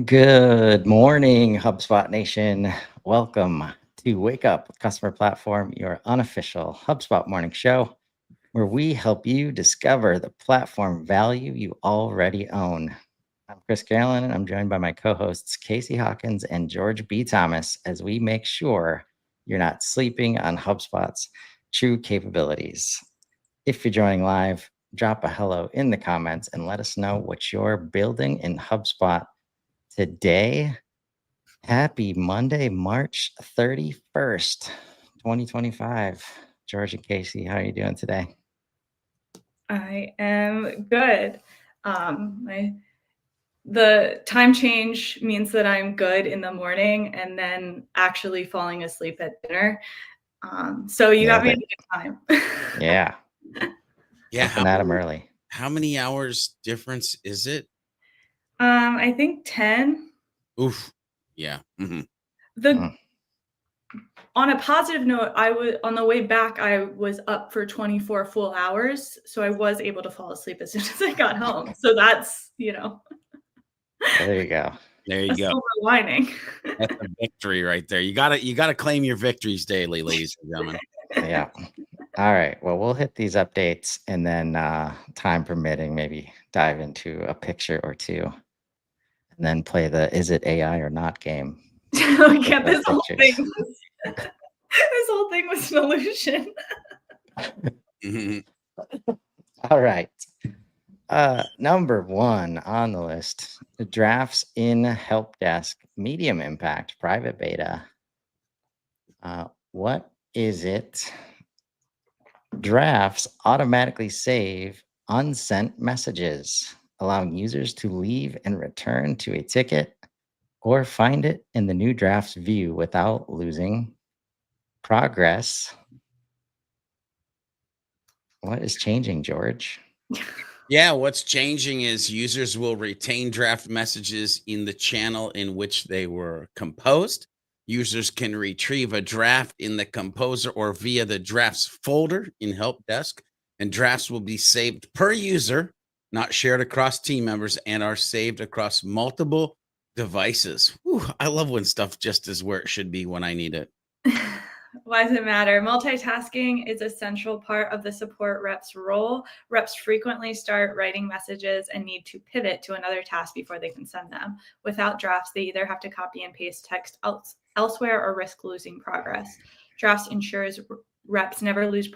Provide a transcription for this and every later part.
Good morning, HubSpot Nation. Welcome to Wake Up with Customer Platform, your unofficial HubSpot morning show, where we help you discover the platform value you already own. I'm Chris Carolyn, and I'm joined by my co-hosts Casey Hawkins and George B. Thomas as we make sure you're not sleeping on HubSpot's true capabilities. If you're joining live, drop a hello in the comments and let us know what you're building in HubSpot today. Happy Monday, March 31st, 2025. George and Casey, how are you doing today? I am good. The time change means that I'm good in the morning and then actually falling asleep at dinner. So you got me at a good time. Yeah. Yeah. Up and at 'em early. How many hours difference is it? I think 10. Oof. Yeah. On a positive note, I was on the way back, I was up for 24 full hours. So I was able to fall asleep as soon as I got home. So that's, There you go. There you go. Silver lining. That's a victory right there. You gotta claim your victories daily, ladies and gentlemen. Yeah. All right. Well, we'll hit these updates and then time permitting, maybe dive into a picture or two and then play the is it AI or not game. Yeah, this whole thing was an illusion. All right. Number one on the list, the drafts in help desk, medium impact, private beta. What is it? Drafts automatically save unsent messages, allowing users to leave and return to a ticket or find it in the new drafts view without losing progress. What is changing, George? Yeah, what's changing is users will retain draft messages in the channel in which they were composed. Users can retrieve a draft in the composer or via the drafts folder in help desk, and drafts will be saved per user, not shared across team members, and are saved across multiple devices. Whew, I love when stuff just is where it should be when I need it. Why does it matter? Multitasking is a central part of the support rep's role. Reps frequently start writing messages and need to pivot to another task before they can send them. Without drafts, they either have to copy and paste text elsewhere or risk losing progress. Drafts ensures reps never lose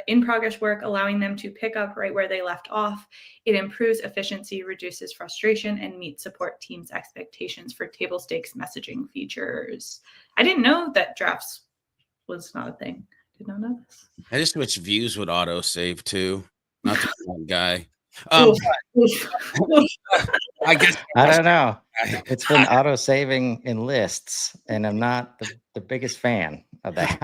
in-progress work, allowing them to pick up right where they left off. It improves efficiency, reduces frustration, and meets support teams' expectations for table stakes messaging features. I didn't know that drafts was not a thing. Did not know this. I just wish views would auto save too. Not the one guy. I guess I don't know. It's been auto saving in lists, and I'm not the biggest fan of that.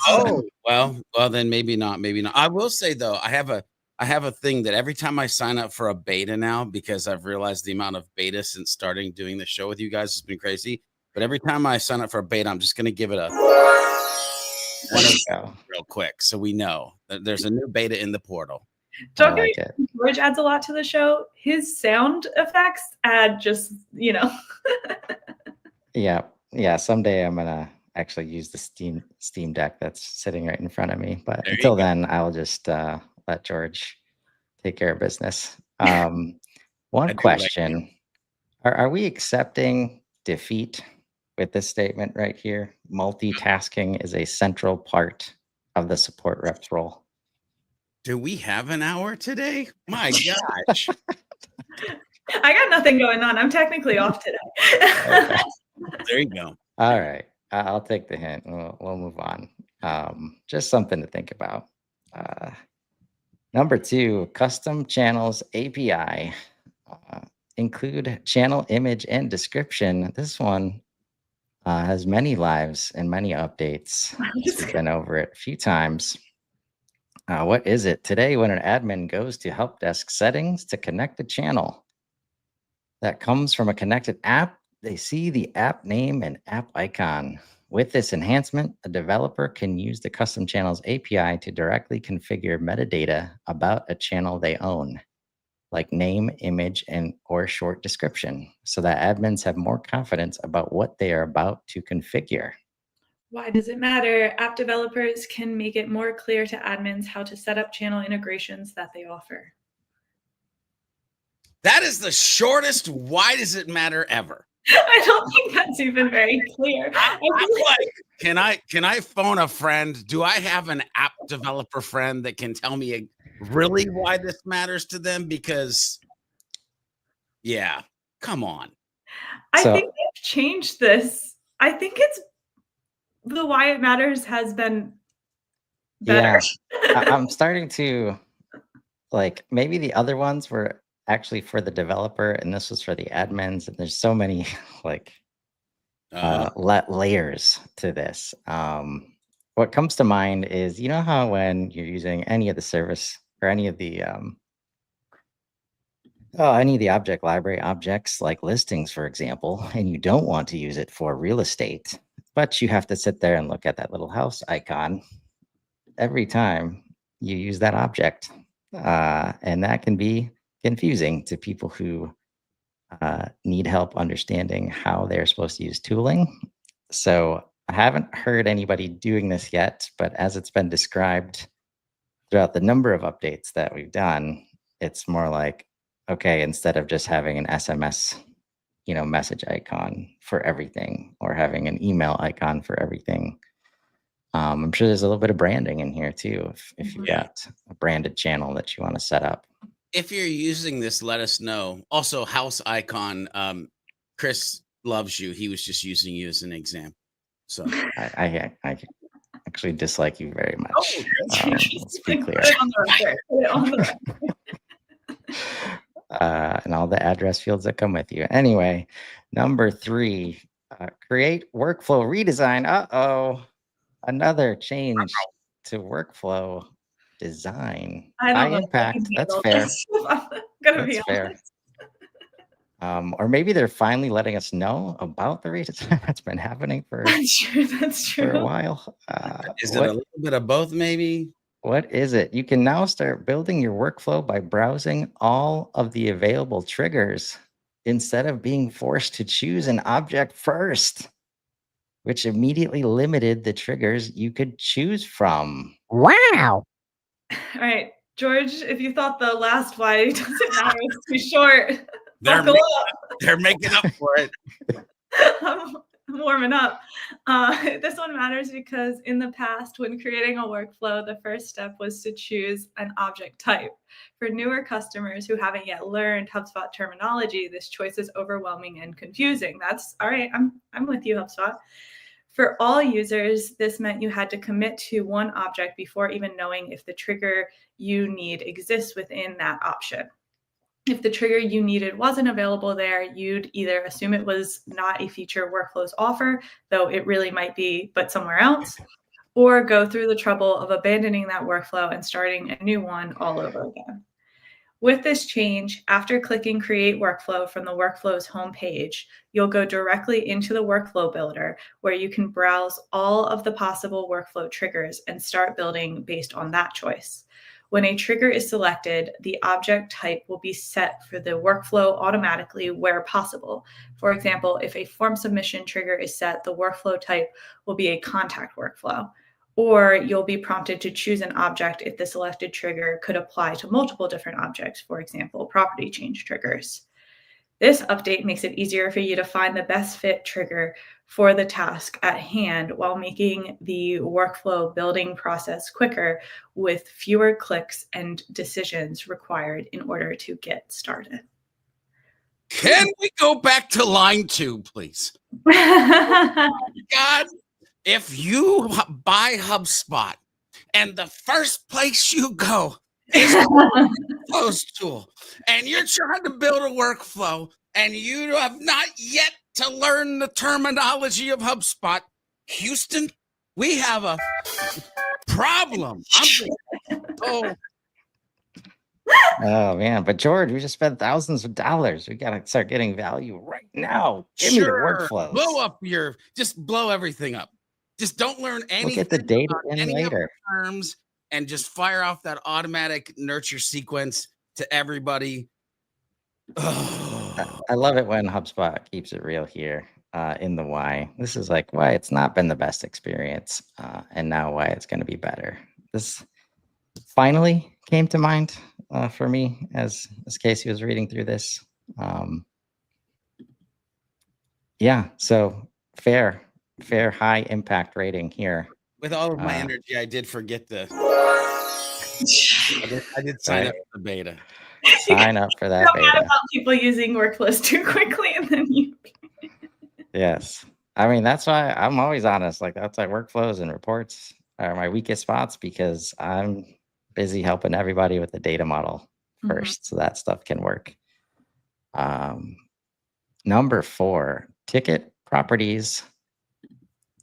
Oh, well, then maybe not. Maybe not. I will say though, I have a thing that every time I sign up for a beta now, because I've realized the amount of beta since starting doing the show with you guys has been crazy. But every time I sign up for a beta, I'm just gonna give it a real quick, so we know that there's a new beta in the portal. George adds a lot to the show. His sound effects add just, Yeah. Someday I'm gonna actually use the Steam Deck that's sitting right in front of me. But until then, I'll just let George take care of business. One question: Are we accepting defeat with this statement right here? Multitasking is a central part of the support rep's role. Do we have an hour today? My gosh. I got nothing going on. I'm technically off today. Okay. There you go. All right. I'll take the hint. We'll move on. Just something to think about. Number two, custom channels API. Include channel image and description. This one has many lives and many updates. We've been over it a few times. What is it? Today, when an admin goes to help desk settings to connect a channel that comes from a connected app, they see the app name and app icon. With this enhancement, a developer can use the custom channels API to directly configure metadata about a channel they own. like name, image, and or short description, so that admins have more confidence about what they are about to configure. Why does it matter? App developers can make it more clear to admins how to set up channel integrations that they offer. That is the shortest why does it matter ever. I don't think that's even very clear. I'm like, can I phone a friend? Do I have an app developer friend that can tell me really why this matters to them? Because yeah, come on. I So- think they've changed this. I think it's the why it matters has been better. I'm starting to like, maybe the other ones were actually for the developer and this was for the admins, and there's so many like layers to this. What comes to mind is, you know how when you're using any of the service or any of the object library objects like listings, for example, and you don't want to use it for real estate, but you have to sit there and look at that little house icon every time you use that object. And that can be confusing to people who need help understanding how they're supposed to use tooling. So I haven't heard anybody doing this yet, but as it's been described throughout the number of updates that we've done, it's more like, okay, instead of just having an SMS, message icon for everything or having an email icon for everything, I'm sure there's a little bit of branding in here too, if you've got a branded channel that you want to set up. If you're using this, let us know. Also, house icon. Chris loves you. He was just using you as an example. So I actually dislike you very much. Oh, let's be clear. Put it on the record. Put it on the record. And all the address fields that come with you. Anyway, number 3, create workflow redesign. Uh-oh, another change to workflow design. I don't High know if I impact. can That's handle fair. this. I'm gonna be That's fair. honest. Or maybe they're finally letting us know about the redesign that's been happening for That's true. a while. is it a little bit of both, maybe? What is it? You can now start building your workflow by browsing all of the available triggers instead of being forced to choose an object first, which immediately limited the triggers you could choose from. Wow. All right, George, if you thought the last why doesn't matter was too short, buckle up. They're making up for it. I'm warming up. This one matters because in the past, when creating a workflow, the first step was to choose an object type. For newer customers who haven't yet learned HubSpot terminology, this choice is overwhelming and confusing. That's all right. I'm with you, HubSpot. For all users, this meant you had to commit to one object before even knowing if the trigger you need exists within that option. If the trigger you needed wasn't available there, you'd either assume it was not a feature workflows offer, though it really might be, but somewhere else, or go through the trouble of abandoning that workflow and starting a new one all over again. With this change, after clicking Create Workflow from the Workflows homepage, you'll go directly into the Workflow Builder, where you can browse all of the possible workflow triggers and start building based on that choice. When a trigger is selected, the object type will be set for the workflow automatically where possible. For example, if a form submission trigger is set, the workflow type will be a contact workflow. Or you'll be prompted to choose an object if the selected trigger could apply to multiple different objects, for example, property change triggers. This update makes it easier for you to find the best fit trigger for the task at hand while making the workflow building process quicker with fewer clicks and decisions required in order to get started. Can we go back to line 2, please? God, if you buy HubSpot and the first place you go is the post tool and you're trying to build a workflow and you have not yet to learn the terminology of HubSpot, Houston, we have a problem. Oh man, but George, we just spent thousands of dollars. We gotta start getting value right now. Give me the workflows. Just blow everything up. Just don't learn anything. We'll get the data in any later. Terms and just fire off that automatic nurture sequence to everybody. Oh, I love it when HubSpot keeps it real here in the why. This is like why it's not been the best experience, and now why it's going to be better. This finally came to mind for me as Casey was reading through this. Um, yeah, so fair, high impact rating here. with all of my Uh, energy, I did forget I did sign right, up for the beta. sign up for So that mad beta. about people using workflows too quickly, and then you. Yes, I mean that's why I'm always honest. Like that's like workflows and reports are my weakest spots because I'm busy helping everybody with the data model first, so that stuff can work. Um, Number 4, ticket properties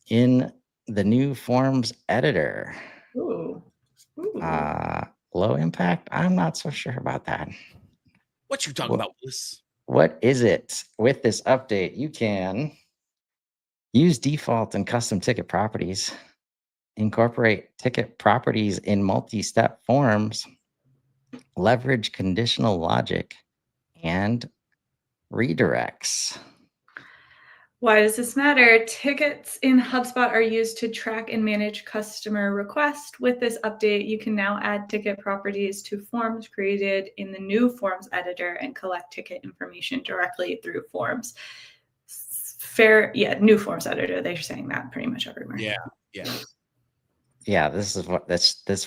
in the new forms editor. Ooh. Ooh. Low impact? I'm not so sure about that. What you talking about, Willis? What is it? With this update, you can use default and custom ticket properties, incorporate ticket properties in multi-step forms, leverage conditional logic, and redirects. Why does this matter? Tickets in HubSpot are used to track and manage customer requests. With this update, you can now add ticket properties to forms created in the new Forms editor and collect ticket information directly through Forms. New Forms editor. They're saying that pretty much everywhere. Yeah. Yeah, this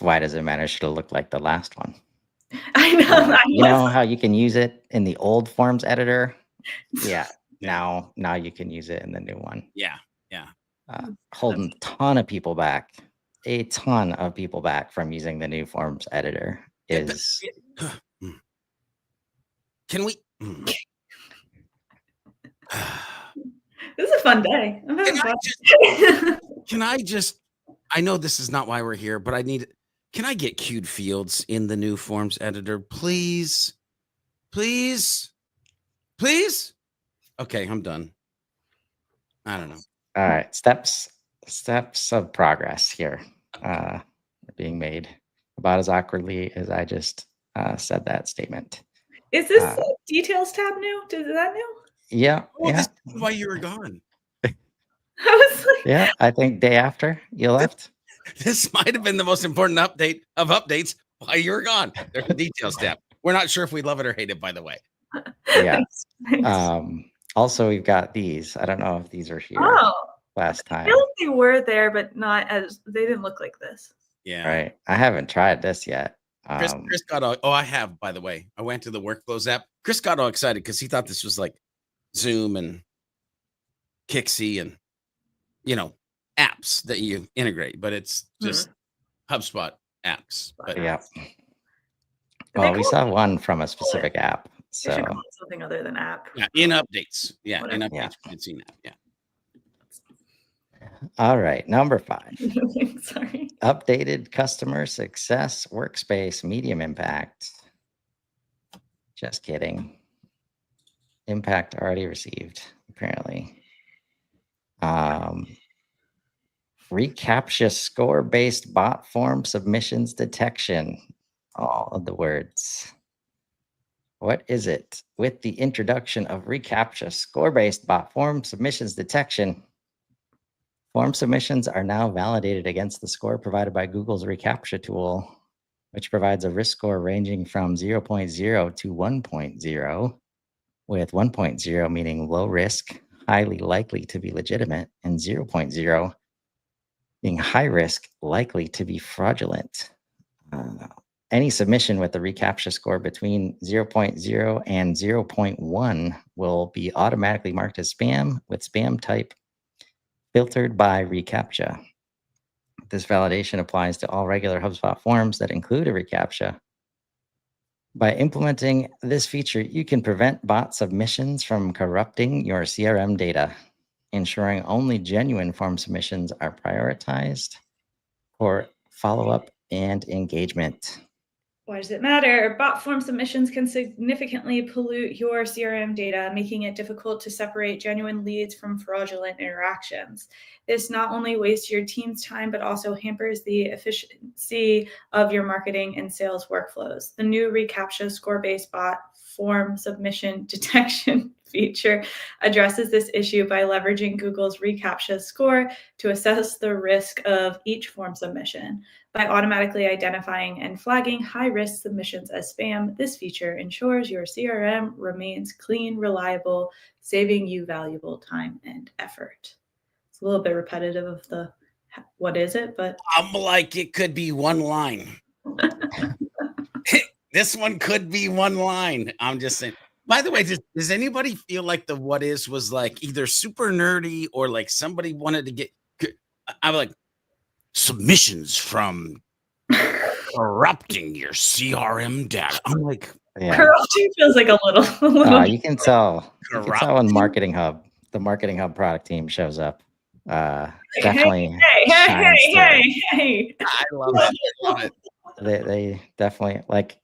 why does it matter should have looked like the last one. I know. You know how you can use it in the old forms editor? Yeah. Now you can use it in the new one. Yeah. Holding a ton of people back from using the new forms editor is Can we? This is a fun day. I'm having fun. Can I just? I know this is not why we're here, but can I get queued fields in the new forms editor, please? Please? Okay, I'm done. I don't know. all right. Steps of progress here are being made about as awkwardly as I just said that statement. Is this details tab new? Is that new? Yeah. This is why you were gone. I was like, Yeah, I think day after you left. This might have been the most important update of updates while you were gone. There's a details tab. We're not sure if we love it or hate it, by the way. Yeah. Thanks. Also, we've got these. I don't know if these are here last I time. feel like they were there, but not as they didn't look like this. Yeah. Right. I haven't tried this yet. Chris got all. Oh, I have, by the way. I went to the workflows app. Chris got all excited because he thought this was like Zoom and Kixie and apps that you integrate, but it's just HubSpot apps. But yeah. Well, we saw one from a specific app. They should call So it something other than app. yeah, in updates. Yeah, Whatever. in updates you can see that. Yeah. all right, number 5. Sorry. Updated customer success workspace medium impact. Just kidding. Impact already received, apparently. Recaptcha score-based bot form submissions detection. All of the words. What is it? With the introduction of reCAPTCHA score-based bot form submissions detection, form submissions are now validated against the score provided by Google's reCAPTCHA tool, which provides a risk score ranging from 0.0 to 1.0, with 1.0 meaning low risk, highly likely to be legitimate, and 0.0 being high risk, likely to be fraudulent. Any submission with a reCAPTCHA score between 0.0 and 0.1 will be automatically marked as spam, with spam type filtered by reCAPTCHA. This validation applies to all regular HubSpot forms that include a reCAPTCHA. By implementing this feature, you can prevent bot submissions from corrupting your CRM data, ensuring only genuine form submissions are prioritized for follow-up and engagement. Why does it matter? Bot form submissions can significantly pollute your CRM data, making it difficult to separate genuine leads from fraudulent interactions. This not only wastes your team's time, but also hampers the efficiency of your marketing and sales workflows. The new reCAPTCHA score-based bot form submission detection feature addresses this issue by leveraging Google's reCAPTCHA score to assess the risk of each form submission. By automatically identifying and flagging high-risk submissions as spam, this feature ensures your CRM remains clean, reliable, saving you valuable time and effort. It's a little bit repetitive of the what is it, but I'm like, it could be one line. This one could be one line. I'm just saying. By the way, does anybody feel like the what is was like either super nerdy or like somebody wanted to get? I'm like, submissions from corrupting your CRM data. I'm like, Yeah. corruption feels like a little. You can tell. You can tell when corrupting? Marketing Hub, the Marketing Hub product team shows up. Hey, Definitely hey, shines through. hey. I love it. I love it. They definitely like.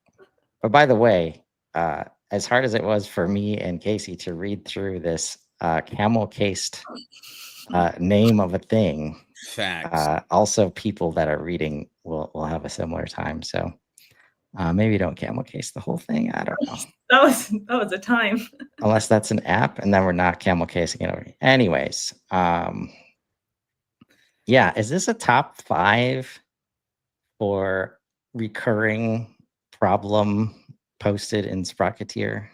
But by the way, as hard as it was for me and Casey to read through this camel cased name of a thing, Facts. also people that are reading will have a similar time. So maybe don't camel case the whole thing. I don't know. That was a time. Unless that's an app, and then we're not camel casing it over. Anyways, yeah, is this a top 5 for recurring problem posted in Sprocketeer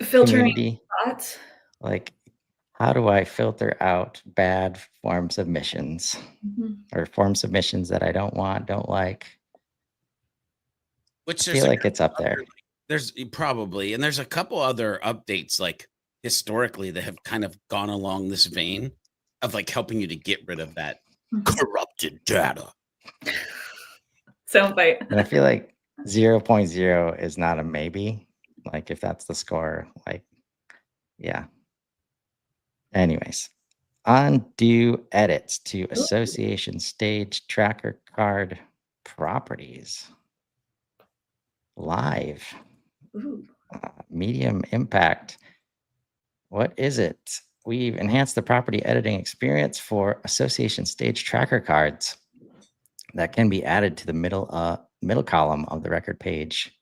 Filtering community? thoughts. Like, how do I filter out bad form submissions or form submissions that I don't want, don't like? Which I feel like it's up there. There's probably, and there's a couple other updates like historically that have kind of gone along this vein of like helping you to get rid of that corrupted data. Soundbite. And I feel like 0.0 is not a maybe. Like, if that's the score, like, yeah. Anyways, undo edits to association stage tracker card properties. Live. Medium impact. What is it? We've enhanced the property editing experience for association stage tracker cards that can be added to the middle column of the record page.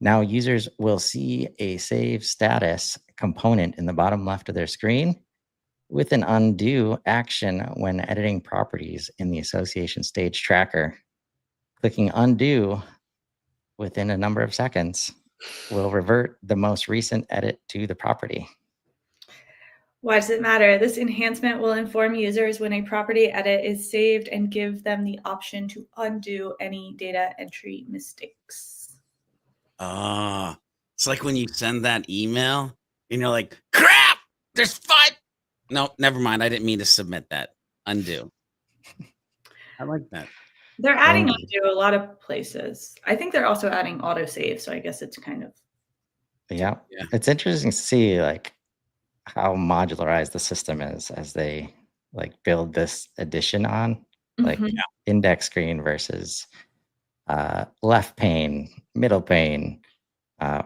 Now users will see a save status component in the bottom left of their screen with an undo action when editing properties in the association stage tracker. Clicking undo within a number of seconds will revert the most recent edit to the property. Why does it matter? This enhancement will inform users when a property edit is saved and give them the option to undo any data entry mistakes. It's like when you send that email and you're like, crap, there's 5. No, never mind. I didn't mean to submit that. Undo. I like that. They're adding undo a lot of places. I think they're also adding autosave, so I guess it's kind of. Yeah. It's interesting to see like how modularized the system is as they like build this addition on, like index screen versus left pane, middle pane,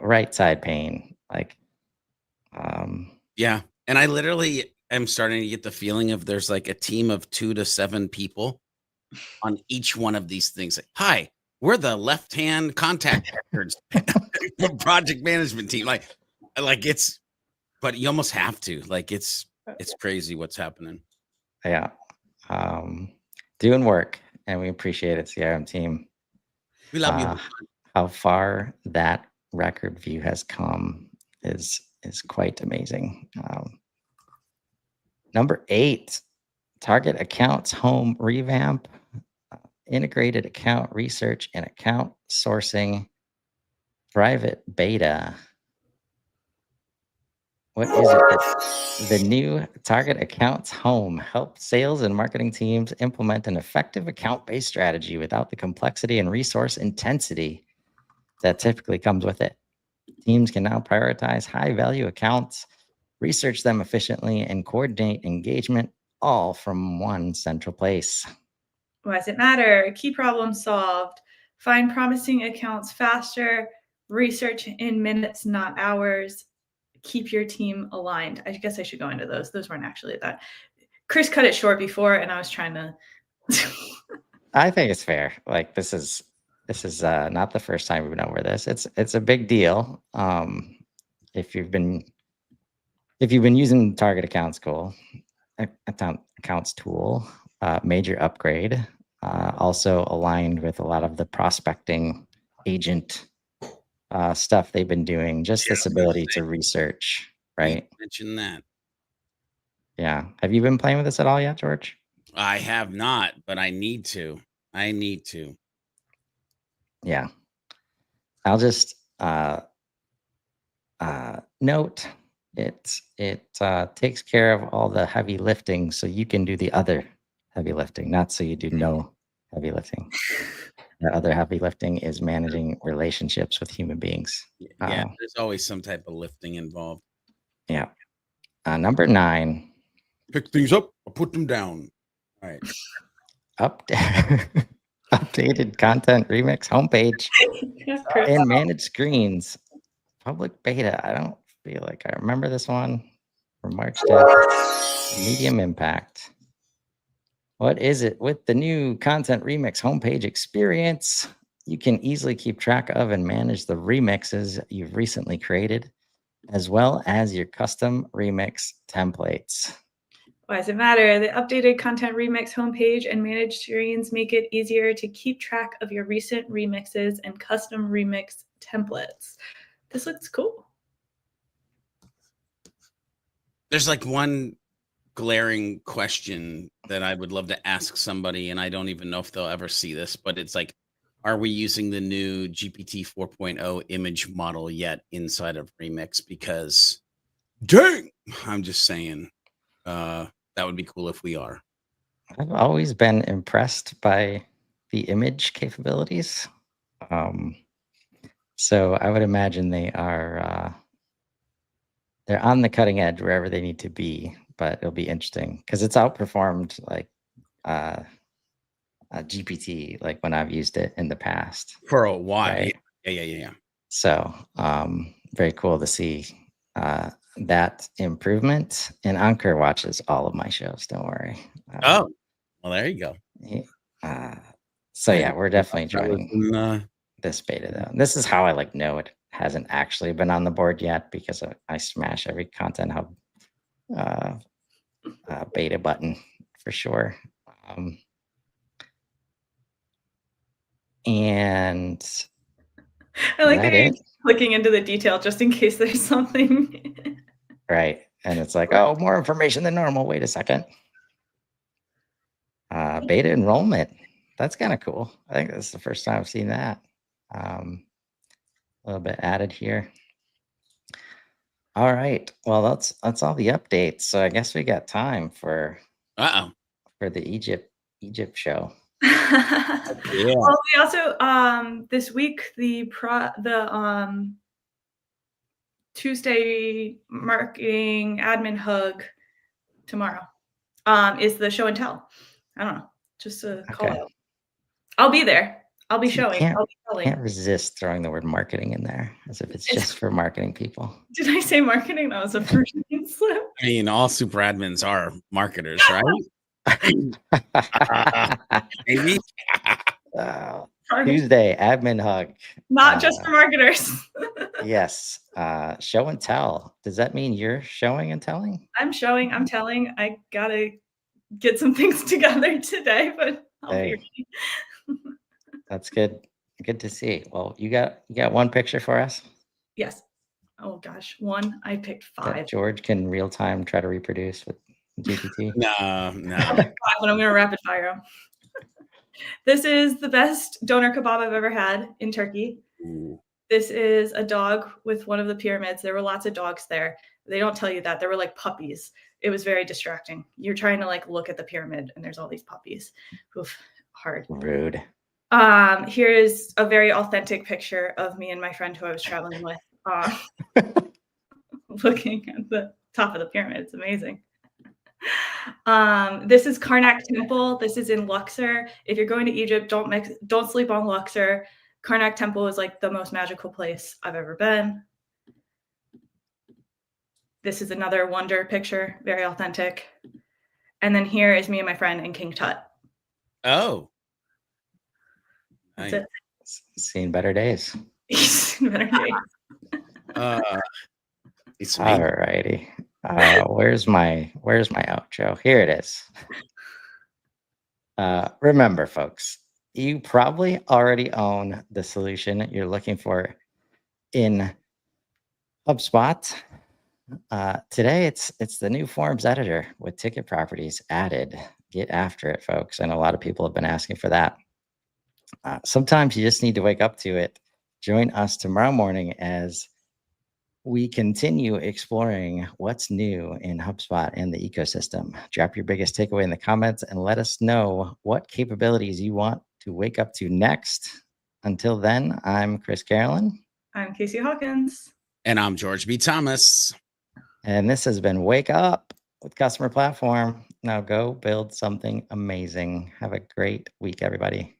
right side pane. Like, yeah. And I literally am starting to get the feeling of there's like a team of 2 to 7 people on each one of these things. Like, hi, we're the left-hand contact records project management team. Like it's, but you almost have to. Like it's crazy what's happening. Yeah. Doing work, and we appreciate it, CRM team. We love you. How far that record view has come is quite amazing. Number 8, target accounts home revamp, integrated account research and account sourcing, private beta. What is it? The new Target Accounts Home helps sales and marketing teams implement an effective account-based strategy without the complexity and resource intensity that typically comes with it. Teams can now prioritize high-value accounts, research them efficiently, and coordinate engagement all from one central place. Why does it matter? Key problem solved. Find promising accounts faster. Research in minutes, not hours. Keep your team aligned. I guess I should go into those. Those weren't actually that. Chris cut it short before, and I was trying to. I think it's fair. Like, this is This is not the first time we've been over this. It's a big deal. If you've been using Target Accounts accounts tool, major upgrade. Also aligned with a lot of the prospecting agent stuff they've been doing. Just this ability to research, right? Mention that. Yeah. Have you been playing with this at all yet, George? I have not, but I need to. Yeah. I'll just note it takes care of all the heavy lifting, so you can do the other heavy lifting, not so you do no heavy lifting. The other heavy lifting is managing relationships with human beings. Yeah, there's always some type of lifting involved. Yeah. Number 9. Pick things up or put them down. All right. Updated content remix homepage and managed screens. Public beta. I don't feel like I remember this one from March 10th. Medium impact. What is it? With the new content remix homepage experience, you can easily keep track of and manage the remixes you've recently created, as well as your custom remix templates. Why does it matter? The updated content remix homepage and managed screens make it easier to keep track of your recent remixes and custom remix templates. This looks cool. There's like one glaring question that I would love to ask somebody, and I don't even know if they'll ever see this, but it's like, are we using the new GPT 4.0 image model yet inside of Remix? Because dang, I'm just saying, that would be cool if we are. I've always been impressed by the image capabilities. So I would imagine they are they're on the cutting edge wherever they need to be, but it'll be interesting because it's outperformed like GPT, like when I've used it in the past. For a while. Right? Yeah. So very cool to see that improvement. And Ankur watches all of my shows. Don't worry. Oh, well, there you go. So yeah, we're definitely joining this beta though. This is how I know it hasn't actually been on the board yet, because I smash every Content Hub beta button for sure. And I like that you're clicking into the detail just in case there's something. Right. And it's like, oh, more information than normal. Wait a second. Beta enrollment. That's kind of cool. I think this is the first time I've seen that. A little bit added here. All right. Well, that's all the updates. So I guess we got time for the Egypt show. Yeah. Well, we also this week the Tuesday marketing admin hug tomorrow is the show and tell. I don't know, just a call out. I'll be there. I'll be showing. I'll be telling. Can't resist throwing the word marketing in there, as if it's just for marketing people. Did I say marketing? That was a first name slip. I mean, all super admins are marketers, right? Maybe. Tuesday admin hug. Not just for marketers. Yes. Show and tell. Does that mean you're showing and telling? I'm showing. I'm telling. I gotta get some things together today, but I'll be ready. That's good. Good to see. Well, you got one picture for us? Yes. Oh gosh, one. I picked 5. That George can real time try to reproduce with GPT. No. But I'm gonna rapid fire them. This is the best doner kebab I've ever had in Turkey. Ooh. This is a dog with one of the pyramids. There were lots of dogs there. They don't tell you that. There were like puppies. It was very distracting. You're trying to look at the pyramid and there's all these puppies. Oof, hard. Rude. Here is a very authentic picture of me and my friend who I was traveling with, looking at the top of the pyramid. It's amazing. This is Karnak Temple. This is in Luxor. If you're going to Egypt, don't sleep on Luxor. Karnak Temple is the most magical place I've ever been. This is another wonder picture, very authentic. And then here is me and my friend in King Tut. Oh. That's it. Seen better days. Better days. It's me. All righty. Where's my outro? Here it is. Remember, folks, you probably already own the solution you're looking for in HubSpot. Today, it's the new forms editor with ticket properties added. Get after it, folks. I know a lot of people have been asking for that. Sometimes you just need to wake up to it. Join us tomorrow morning as we continue exploring what's new in HubSpot and the ecosystem. Drop your biggest takeaway in the comments and let us know what capabilities you want to wake up to next. Until then, I'm Chris Carolyn. I'm Casey Hawkins. And I'm George B. Thomas. And this has been Wake Up with Customer Platform. Now go build something amazing. Have a great week, everybody.